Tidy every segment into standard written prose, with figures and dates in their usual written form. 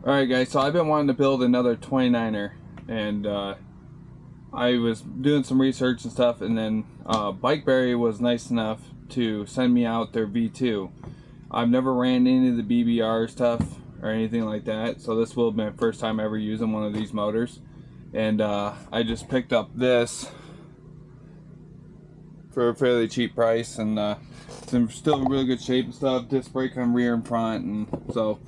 Alright guys, so I've been wanting to build another 29er, and I was doing some research and stuff, and then BikeBerry was nice enough to send me out their V2. I've never ran any of the BBR stuff or anything like that, so this will be my first time ever using one of these motors. And I just picked up this for a fairly cheap price, and it's still in really good shape and stuff. Disc brake on rear and front, and so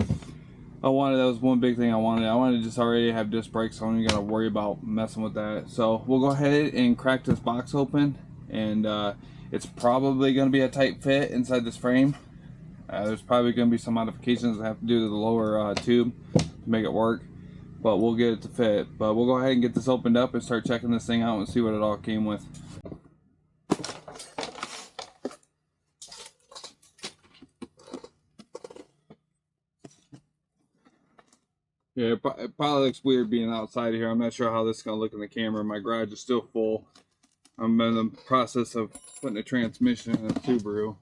that was one big thing I wanted. I wanted to just already have disc brakes, so I don't even gotta worry about messing with that. So we'll go ahead and crack this box open, and it's probably gonna be a tight fit inside this frame. There's probably gonna be some modifications I have to do to the lower tube to make it work, but we'll get it to fit. But we'll go ahead and get this opened up and start checking this thing out and see what it all came with. Yeah, it probably looks weird being outside here. I'm not sure how this is going to look in the camera. My garage is still full. I'm in the process of putting a transmission in a Subaru.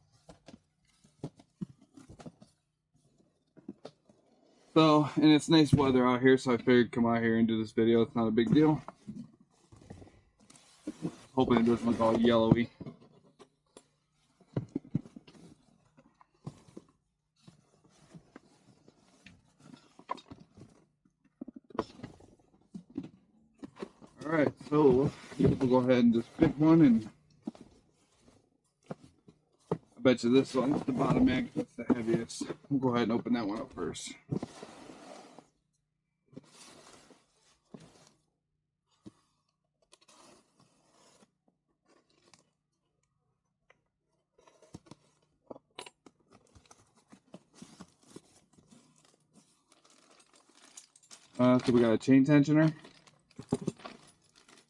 So, and it's nice weather out here, so I figured come out here and do this video. It's not a big deal. Hoping it doesn't look all yellowy. Alright, so we'll go ahead and just pick one, and I bet you this one's the bottom end, that's the heaviest. We'll go ahead and open that one up first. So we got a chain tensioner.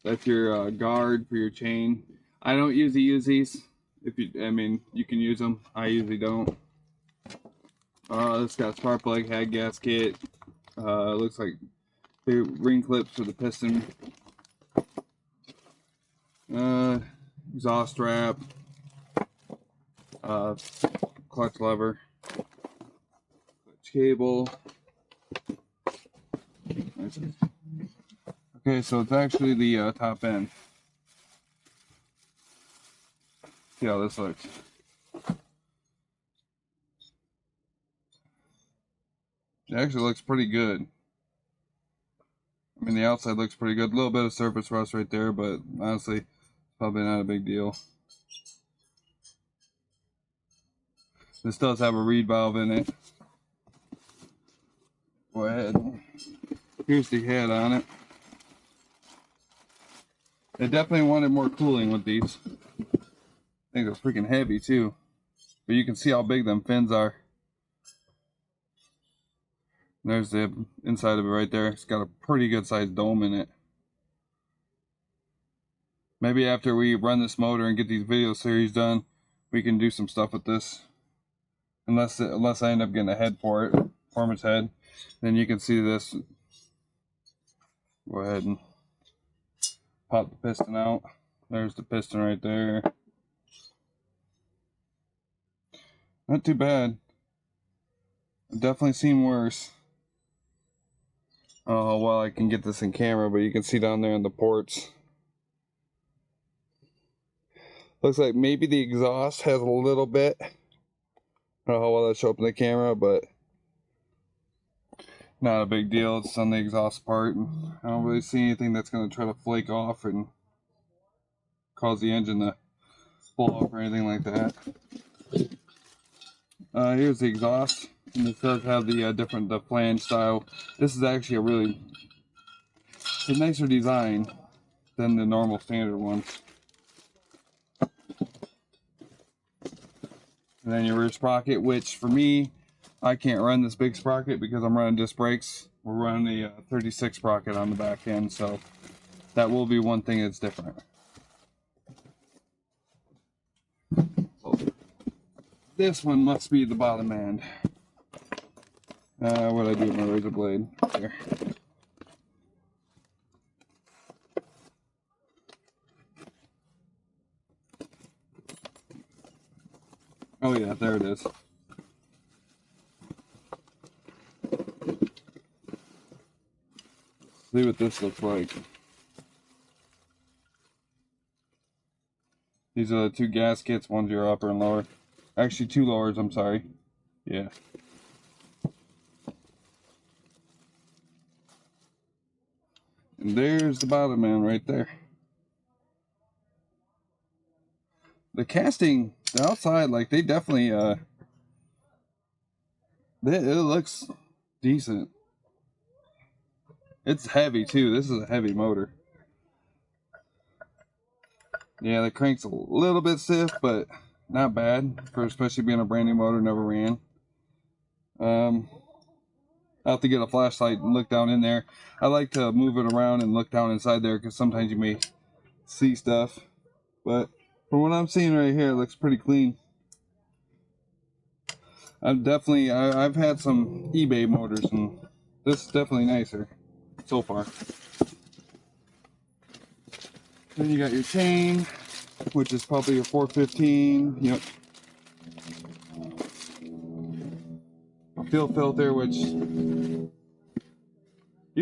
That's your guard for your chain. I don't usually use these. I mean, you can use them. I usually don't. This got spark plug, head gasket. Looks like the ring clips for the piston. Exhaust strap. Clutch lever. Clutch cable. Okay, so it's actually the top end. See how this looks. It actually looks pretty good. I mean, the outside looks pretty good. A little bit of surface rust right there, but honestly, probably not a big deal. This does have a reed valve in it. Go ahead. Here's the head on it. They definitely wanted more cooling with these. I think they're freaking heavy too. But you can see how big them fins are. There's the inside of it right there. It's got a pretty good sized dome in it. Maybe after we run this motor and get these video series done, we can do some stuff with this. Unless I end up getting a head for it, performance head, then you can see this. Go ahead and pop the piston out. There's the piston right there. Not too bad. I've definitely seen worse. Oh, well, I can get this in camera, but you can see down there in the ports. Looks like maybe the exhaust has a little bit. I don't know how well that shows up in the camera, but not a big deal. It's on the exhaust part. I don't really see anything that's going to try to flake off and cause the engine to blow up or anything like that. Here's the exhaust, and this does have the flange style. This is actually it's a nicer design than the normal standard ones. And then your rear sprocket, which for me, I can't run this big sprocket because I'm running disc brakes. We're running the 36 sprocket on the back end, so that will be one thing that's different. So this one must be the bottom end. What I do with my razor blade here. Oh yeah, there it is. See what this looks like. These are the two gaskets, one's your upper and lower. Actually, two lowers, I'm sorry. Yeah. And there's the bottom end right there. The casting, the outside, like they definitely, it looks decent. It's heavy too. This is a heavy motor. Yeah, the crank's a little bit stiff, but not bad for especially being a brand new motor, never ran. I'll have to get a flashlight and look down in there. I like to move it around and look down inside there because sometimes you may see stuff. But from what I'm seeing right here, it looks pretty clean. I've had some eBay motors, and this is definitely nicer so far. Then you got your chain, which is probably your 415. Yep. A fuel filter, which you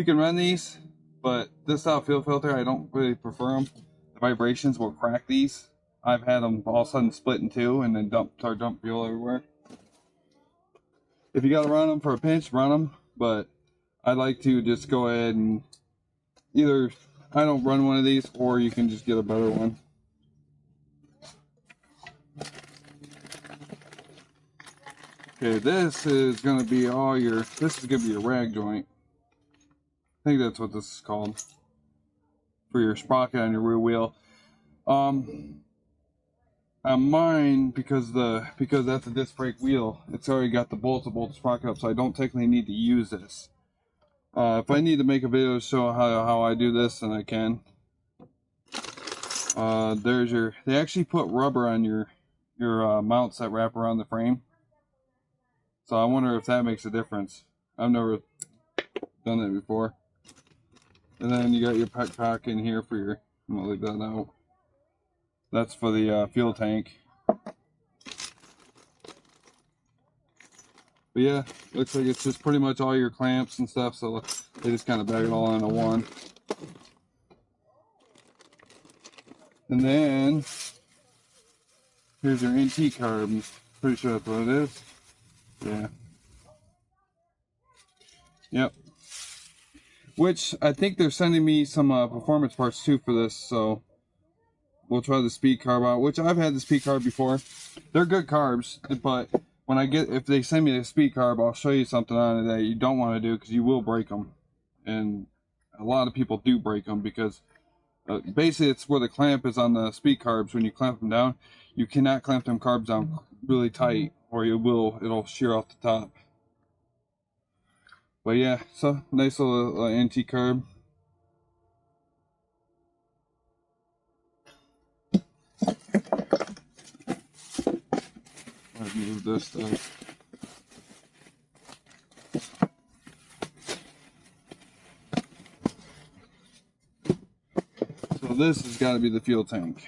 can run these, but this style fuel filter, I don't really prefer them. The vibrations will crack these. I've had them all of a sudden split in two and then start dump fuel everywhere. If you gotta run them for a pinch, run them, but I like to just go ahead and either I don't run one of these, or you can just get a better one. Okay, this is gonna be your rag joint. I think that's what this is called. For your sprocket on your rear wheel. On mine, because that's a disc brake wheel, it's already got the bolts to bolt the sprocket up, so I don't technically need to use this. If I need to make a video to show how I do this, then I can. They actually put rubber on your mounts that wrap around the frame. So I wonder if that makes a difference. I've never done that before. And then you got your pet pack in here for your, I'm gonna leave that out. That's for the fuel tank. But yeah, looks like it's just pretty much all your clamps and stuff, so they just kind of bag it all into one. And then here's your NT carb. Pretty sure that's what it is. Yeah. Yep. Which I think they're sending me some performance parts too for this, so we'll try the speed carb out. Which I've had the speed carb before. They're good carbs, but when if they send me the speed carb, I'll show you something on it that you don't want to do because you will break them, and a lot of people do break them because basically it's where the clamp is on the speed carbs. When you clamp them down, you cannot clamp them carbs down really tight, or it'll shear off the top. But yeah, so nice little NT carb. I'll move this stuff. So this has got to be the fuel tank.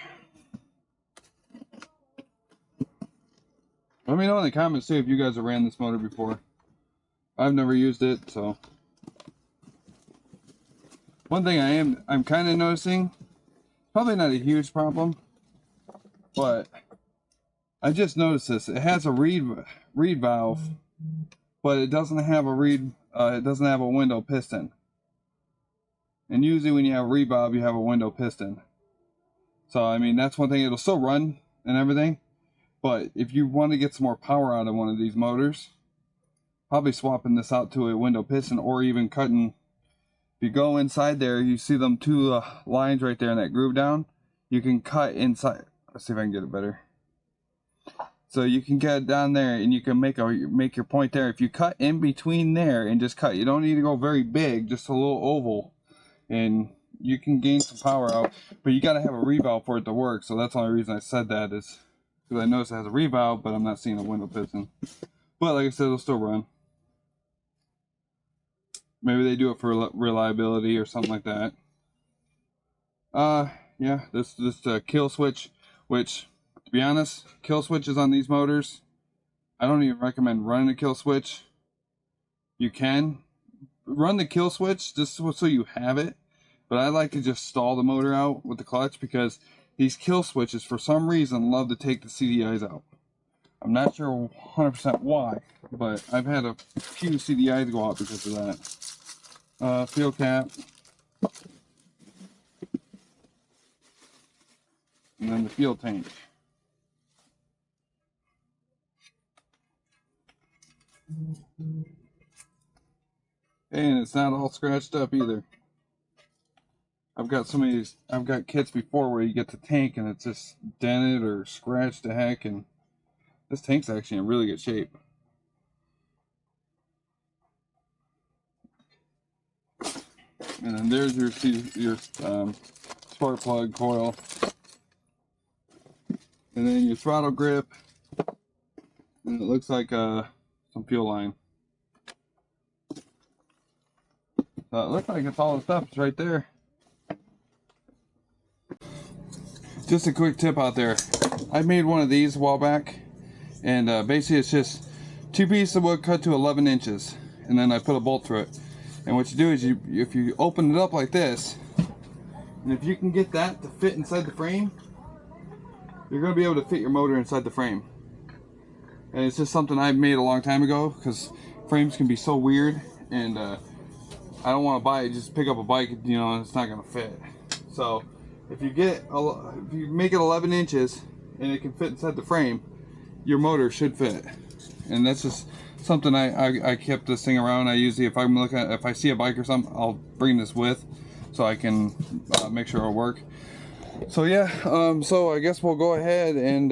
Let me know in the comments too if you guys have ran this motor before. I've never used it, so. One thing I'm kind of noticing, probably not a huge problem, but I just noticed this. It has a reed valve, but it doesn't have a window piston. And usually when you have a reed valve, you have a window piston. So I mean, that's one thing. It'll still run and everything, but if you want to get some more power out of one of these motors, probably swapping this out to a window piston, or even cutting. If you go inside there, you see them two lines right there in that groove down. You can cut inside. Let's see if I can get it better. So you can get down there and you can make your point there. If you cut in between there and just cut, you don't need to go very big, just a little oval, and you can gain some power out. But you got to have a revalve for it to work. So that's the only reason I said that, is because I noticed it has a revalve, but I'm not seeing a window piston. But like I said, it'll still run. Maybe they do it for reliability or something like that. Yeah, this kill switch, which, to be honest, kill switches on these motors, I don't even recommend running a kill switch. You can, run the kill switch just so you have it, but I like to just stall the motor out with the clutch because these kill switches for some reason love to take the CDIs out. I'm not sure 100% why, but I've had a few CDIs go out because of that. Fuel cap. And then the fuel tank. And it's not all scratched up either. I've got kits before where you get the tank and it's just dented or scratched to heck, and this tank's actually in really good shape. And then there's your spark plug coil. And then your throttle grip. And it looks like some fuel line. So it looks like it's all the stuff. It's right there. Just a quick tip out there. I made one of these a while back. And basically it's just 2 pieces of wood cut to 11 inches. And then I put a bolt through it. And what you do is if you open it up like this, and if you can get that to fit inside the frame, you're going to be able to fit your motor inside the frame. And it's just something I made a long time ago because frames can be so weird, and I don't want to buy it, just pick up a bike, you know, and it's not going to fit. So if you make it 11 inches and it can fit inside the frame, your motor should fit. And that's just something I kept this thing around. I usually, if I see a bike or something, I'll bring this with so I can make sure it'll work. So yeah, so I guess we'll go ahead and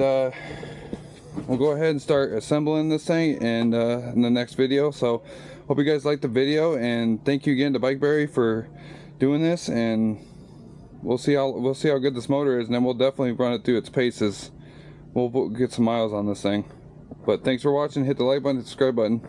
start assembling this thing and in the next video. So hope you guys liked the video, and thank you again to BikeBerry for doing this, and we'll see how good this motor is, and then we'll definitely run it through its paces. We'll get some miles on this thing. But thanks for watching. Hit the like button, subscribe button.